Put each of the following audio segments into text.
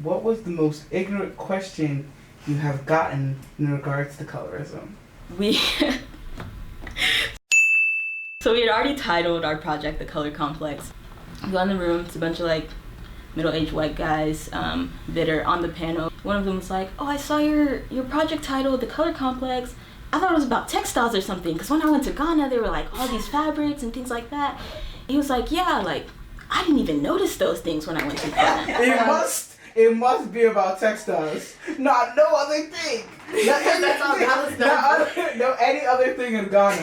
What was the most ignorant question you have gotten in regards to colorism? We So we had already titled our project The Color Complex. We go in the room, it's a bunch of like middle-aged white guys that are on the panel. One of them was like, oh, I saw your project titled The Color Complex. I thought it was about textiles or something, because when I went to Ghana, there were like all these fabrics and things like that. He was like, yeah, like, I didn't even notice those things when I went to Ghana. It must be about textiles. Not no other thing. Not any other thing in Ghana.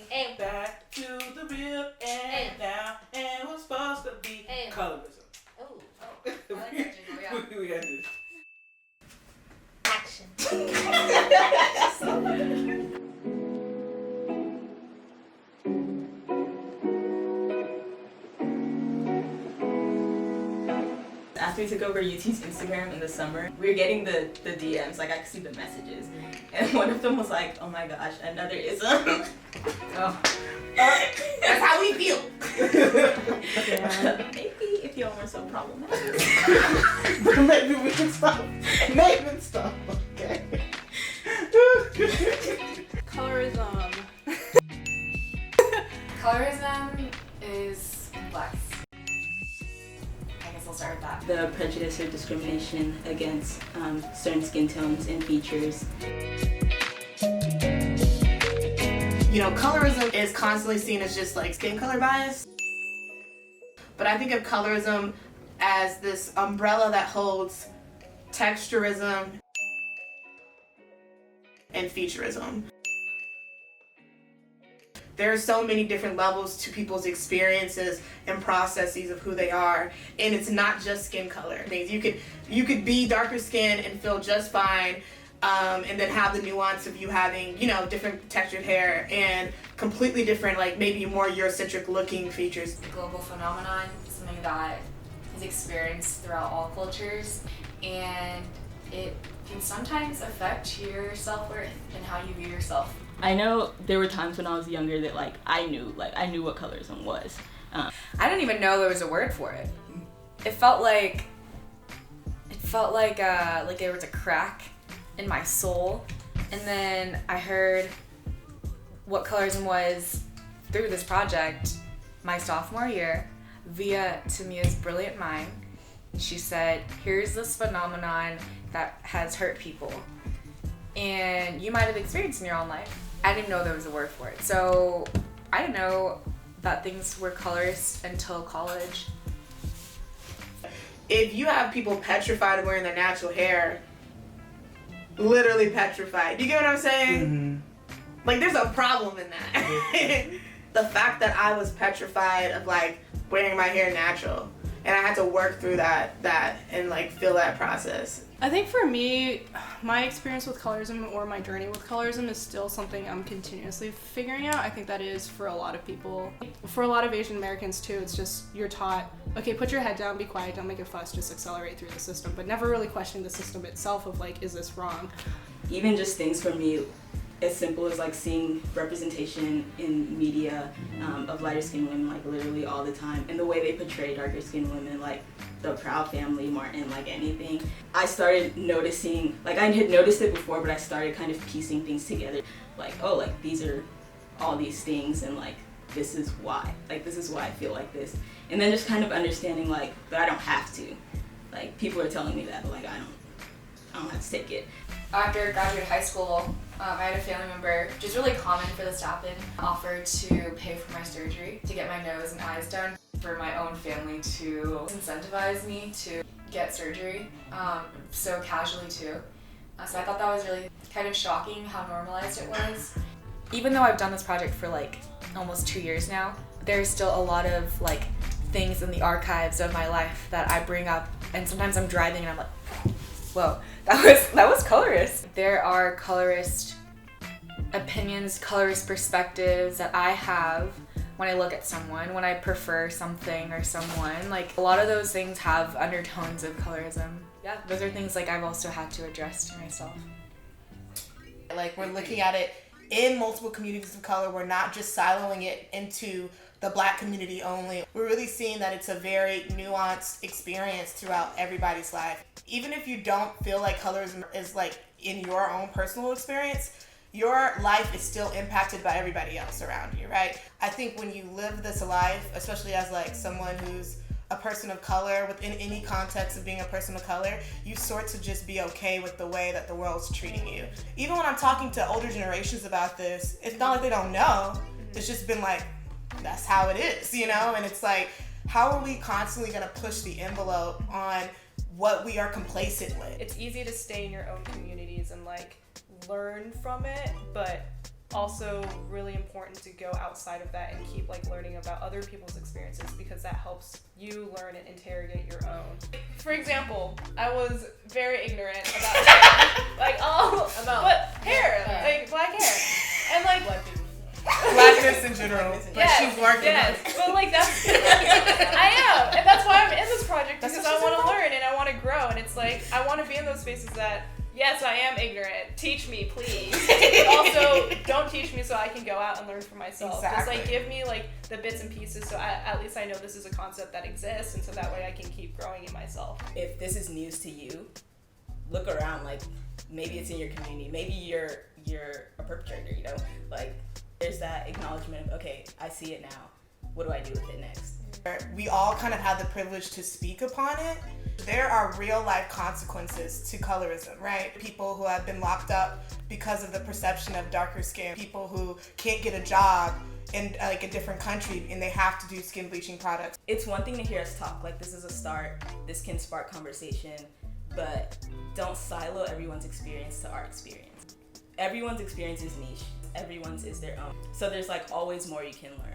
Hey. Back to the real and now and what's supposed to be colorism. Oh, I like that jingle, yeah. We got this. Action. After we took over UT's Instagram in the summer, we were getting the DMs, like I could see the messages. And one of them was like, oh my gosh, another ism. Oh. That's how we feel. Maybe if y'all weren't so problematic. Maybe we can stop. Maybe stop. Okay. Colorism. Colorism is complex. I guess I'll start with that. The prejudice or discrimination against certain skin tones and features. You know, colorism is constantly seen as just like skin color bias. But I think of colorism as this umbrella that holds texturism and featureism. There are so many different levels to people's experiences and processes of who they are, and it's not just skin color. You could be darker skin and feel just fine, and then have the nuance of you having, you know, different textured hair and completely different, like maybe more Eurocentric looking features. The global phenomenon is something that is experienced throughout all cultures, and it can sometimes affect your self-worth and how you view yourself. I know there were times when I was younger that like I knew what colorism was. I didn't even know there was a word for it. It felt like there was a crack in my soul, and then I heard what colorism was through this project my sophomore year via Tamia's brilliant mind. She said, here's this phenomenon that has hurt people and you might have experienced in your own life. I didn't know there was a word for it, so I didn't know that things were colorist until college. If you have people petrified of wearing their natural hair, literally petrified. Do you get what I'm saying? Mm-hmm. Like, there's a problem in that. The fact that I was petrified of like wearing my hair natural, and I had to work through that and like feel that process. I think for me, my experience with colorism or my journey with colorism is still something I'm continuously figuring out. I think that is for a lot of people. For a lot of Asian Americans too, it's just you're taught, okay, put your head down, be quiet, don't make a fuss, just accelerate through the system, but never really questioning the system itself of like, is this wrong? Even just things for me as simple as like seeing representation in media of lighter skinned women like literally all the time, and the way they portray darker skinned women, like the Proud Family, Martin, like anything. I started noticing, like I had noticed it before, but I started kind of piecing things together. Like, oh, like these are all these things, and like this is why I feel like this. And then just kind of understanding like, but I don't have to. Like people are telling me that, but like I don't have to take it. After graduating high school, I had a family member, which is really common for this to happen, offered to pay for my surgery to get my nose and eyes done, for my own family to incentivize me to get surgery, so casually too. So I thought that was really kind of shocking how normalized it was. Even though I've done this project for like almost 2 years now, there's still a lot of like things in the archives of my life that I bring up, and sometimes I'm driving and I'm like, whoa, that was colorist. There are colorist opinions, colorist perspectives that I have when I look at someone, when I prefer something or someone. Like a lot of those things have undertones of colorism. Yeah, those are things like I've also had to address to myself. Like we're looking at it in multiple communities of color. We're not just siloing it into the Black community only. We're really seeing that it's a very nuanced experience throughout everybody's life. Even if you don't feel like colorism is like in your own personal experience, your life is still impacted by everybody else around you, right? I think when you live this life, especially as like someone who's a person of color, within any context of being a person of color, you sort to just be okay with the way that the world's treating you. Even when I'm talking to older generations about this, it's not like they don't know. It's just been like, that's how it is, you know? And it's like, how are we constantly gonna push the envelope on what we are complacent with? It's easy to stay in your own communities and like learn from it, but also really important to go outside of that and keep like learning about other people's experiences, because that helps you learn and interrogate your own. For example, I was very ignorant about hair, like all about hair, like black hair, and like Blackness in general, but yes, she's working on it. but like that's I am, and that's why I'm in this project, because I want to learn and I want to grow, and it's like I want to be in those spaces that, yes, I am ignorant. Teach me, please. But also, don't teach me so I can go out and learn for myself. Exactly. Just like give me like the bits and pieces so at least I know this is a concept that exists, and so that way I can keep growing in myself. If this is news to you, look around. Like maybe it's in your community. Maybe you're a perpetrator. You know, like there's that acknowledgement of, okay, I see it now. What do I do with it next? We all kind of have the privilege to speak upon it. There are real life consequences to colorism, right? People who have been locked up because of the perception of darker skin, people who can't get a job in like a different country and they have to do skin bleaching products. It's one thing to hear us talk, like this is a start, this can spark conversation, but don't silo everyone's experience to our experience. Everyone's experience is niche, everyone's is their own. So there's like always more you can learn.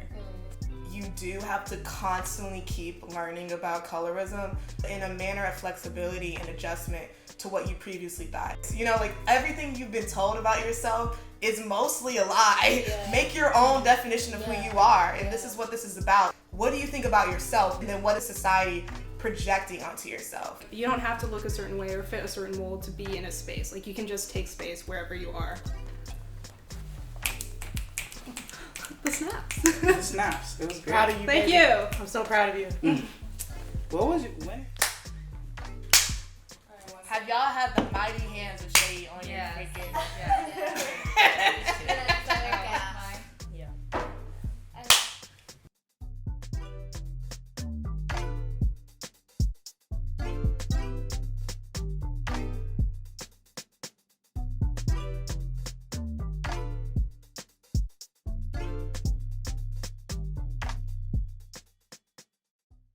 You do have to constantly keep learning about colorism in a manner of flexibility and adjustment to what you previously thought. You know, like everything you've been told about yourself is mostly a lie. Yeah. Make your own definition of who you are, and this is what this is about. What do you think about yourself, and then what is society projecting onto yourself? You don't have to look a certain way or fit a certain mold to be in a space. Like you can just take space wherever you are. The snaps. The snaps. It was great. Proud of you. Thank baby. you. I'm so proud of you. What was it? When? Have y'all had the mighty hands of Shady on your freaking? Yeah.